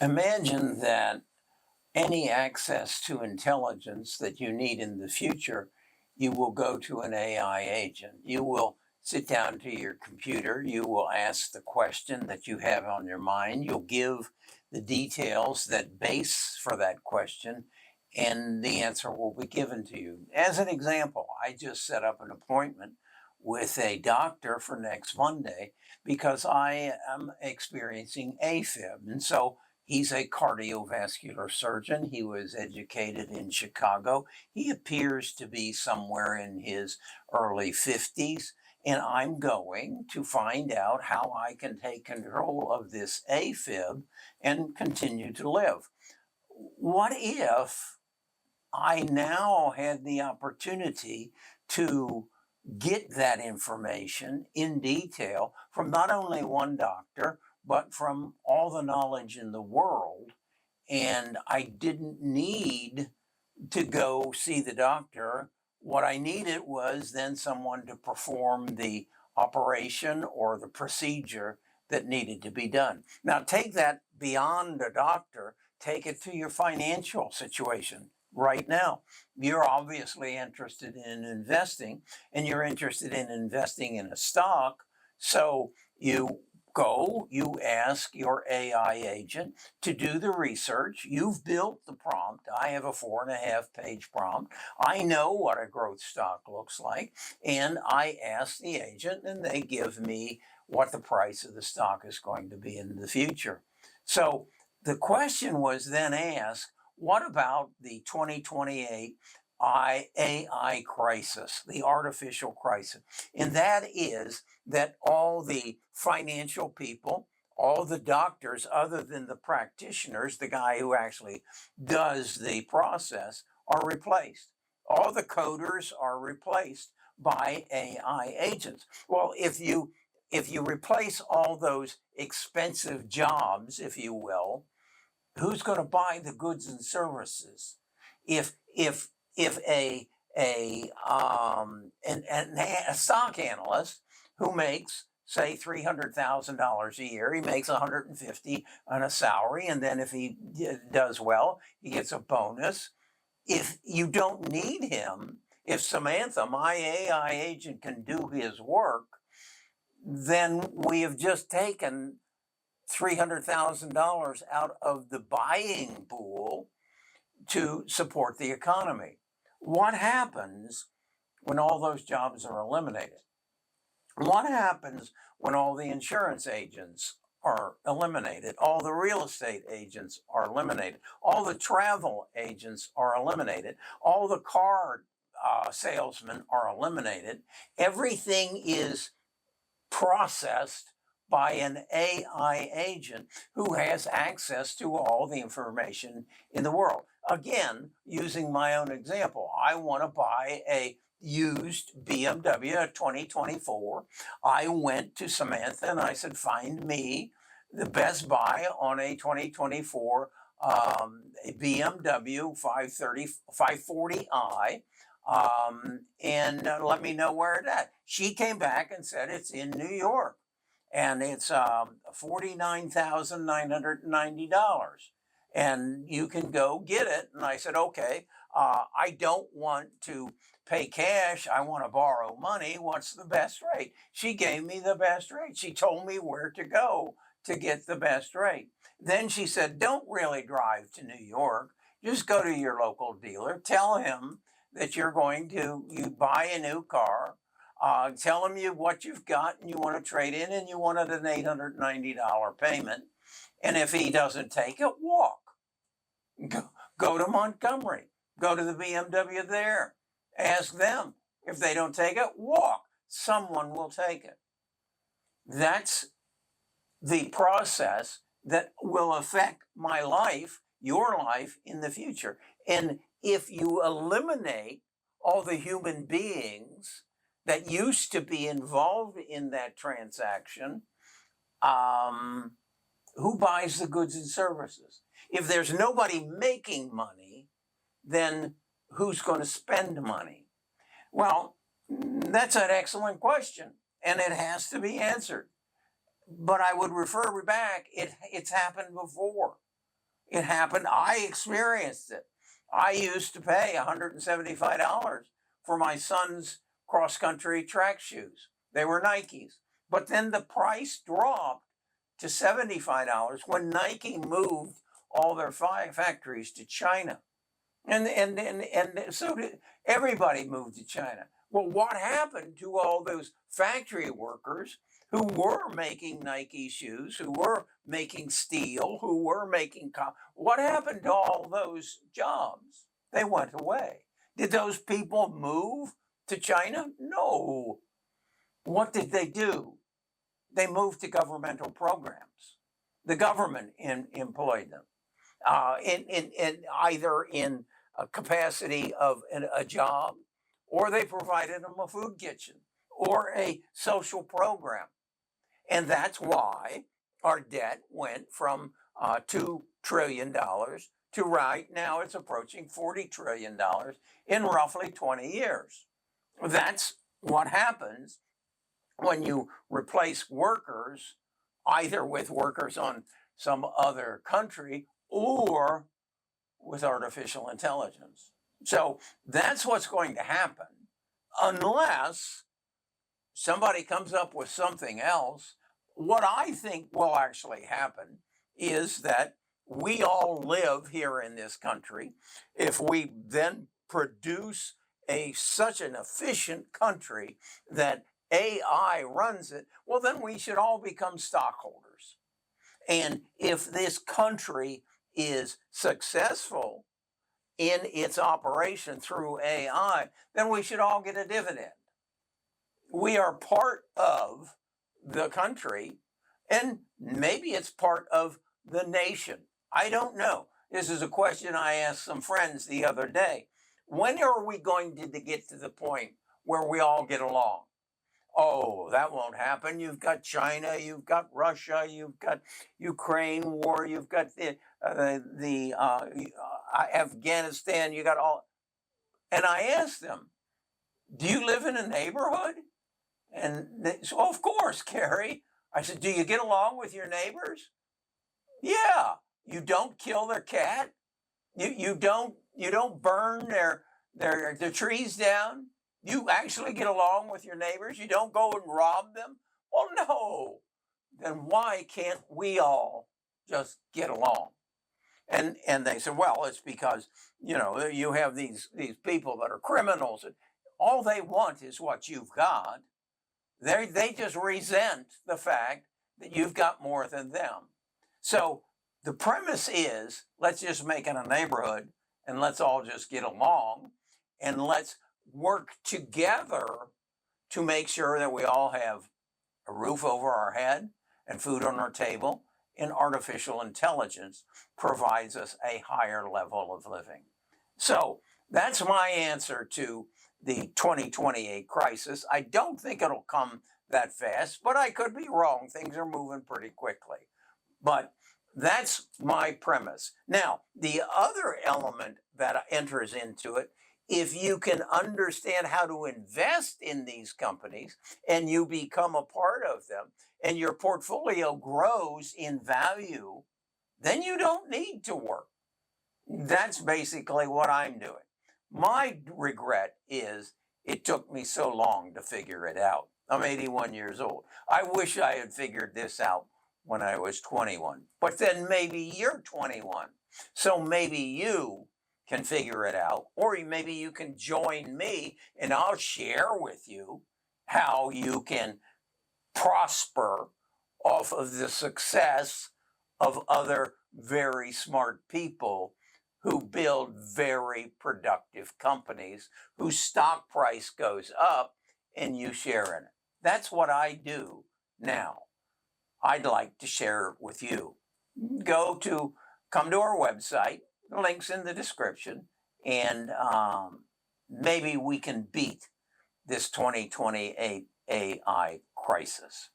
Imagine that any access to intelligence that you need in the future, you will go to an AI agent. You will sit down to your computer. You will ask the question that you have on your mind. You'll give the details that base for that question, and the answer will be given to you. As an example, I just set up an appointment with a doctor for next Monday because I am experiencing AFib. And so he's a cardiovascular surgeon. He was educated in Chicago. He appears to be somewhere in his early 50s. And I'm going to find out how I can take control of this AFib and continue to live. What if I now had the opportunity to get that information in detail from not only one doctor, but from all the knowledge in the world? And I didn't need to go see the doctor. What I needed was then someone to perform the operation or the procedure that needed to be done. Now, take that beyond a doctor, take it to your financial situation right now. You're obviously interested in investing, and you're interested in investing in a stock. So you you ask your AI agent to do the research. You've built the prompt. I have a 4.5-page prompt. I know what a growth stock looks like. And I ask the agent, and they give me what the price of the stock is going to be in the future. So the question was then asked, what about the 2028 AI crisis, the artificial crisis? And that is that all the financial people, all the doctors, other than the practitioners, the guy who actually does the process, are replaced. All the coders are replaced by AI agents. Well, if you replace all those expensive jobs, if you will, who's going to buy the goods and services? If a stock analyst who makes, say, $300,000 a year, he makes 150 on a salary, and then if he does well, he gets a bonus. If you don't need him, if Samantha, my AI agent, can do his work, then we have just taken $300,000 out of the buying pool to support the economy. What happens when all those jobs are eliminated? What happens when all the insurance agents are eliminated? All the real estate agents are eliminated. All the travel agents are eliminated. All the car salesmen are eliminated. Everything is processed by an AI agent who has access to all the information in the world. Again, using my own example, I want to buy a used BMW 2024. I went to Samantha and I said, find me the best buy on a 2024 a BMW 540i. And let me know where it's at. She came back and said it's in New York, and it's $49,990, and you can go get it. And I said, okay, I don't want to pay cash. I want to borrow money. What's the best rate? She gave me the best rate. She told me where to go to get the best rate. Then she said, don't really drive to New York. Just go to your local dealer. Tell him that you buy a new car. Tell him what you've got and you want to trade in, and you wanted an $890 payment. And if he doesn't take it, walk. Go to Montgomery. Go to the BMW there. Ask them. If they don't take it, walk. Someone will take it. That's the process that will affect my life, your life in the future. And if you eliminate all the human beings that used to be involved in that transaction, who buys the goods and services? If there's nobody making money, then who's going to spend money? Well, that's an excellent question, and it has to be answered. But I would refer back, it's happened before. It happened. I experienced it. I used to pay $175 for my son's cross country track shoes. They were Nikes. But then the price dropped to $75 when Nike moved all their factories to China. And so did everybody moved to China. Well, what happened to all those factory workers who were making Nike shoes, who were making steel, who were making what happened to all those jobs? They went away. Did those people move to China? No. What did they do? They moved to governmental programs. The government employed them in either in a capacity of a job, or they provided them a food kitchen or a social program. And that's why our debt went from $2 trillion to right now it's approaching $40 trillion in roughly 20 years. That's what happens when you replace workers either with workers on some other country or with artificial intelligence. So that's what's going to happen unless somebody comes up with something else. What I think will actually happen is that we all live here in this country. If we then produce such an efficient country that AI runs it, well, then we should all become stockholders. And if this country is successful in its operation through AI, then we should all get a dividend. We are part of the country, and maybe it's part of the nation. I don't know. This is a question I asked some friends the other day. When are we going to get to the point where we all get along? Oh, that won't happen. You've got China, you've got Russia, you've got Ukraine war, you've got the Afghanistan, you got all. And I asked them, do you live in a neighborhood? And they said, oh, of course, Kerry. I said, do you get along with your neighbors? Yeah. You don't kill their cat. You don't burn their trees down. You actually get along with your neighbors. You don't go and rob them. Well, no. Then why can't we all just get along? And they said, well, it's because, you have these people that are criminals. And all they want is what you've got. They just resent the fact that you've got more than them. So the premise is, let's just make it a neighborhood and let's all just get along and let's work together to make sure that we all have a roof over our head and food on our table, and artificial intelligence provides us a higher level of living. So that's my answer to the 2028 crisis. I don't think it'll come that fast, but I could be wrong. Things are moving pretty quickly. But that's my premise. Now, the other element that enters into it, if you can understand how to invest in these companies and you become a part of them and your portfolio grows in value, then you don't need to work. That's basically what I'm doing. My regret is it took me so long to figure it out. I'm 81 years old. I wish I had figured this out when I was 21. But then maybe you're 21. So maybe you can figure it out, or maybe you can join me and I'll share with you how you can prosper off of the success of other very smart people who build very productive companies whose stock price goes up and you share in it. That's what I do now. I'd like to share it with you. Come to our website, the link's in the description, and maybe we can beat this 2028 AI crisis.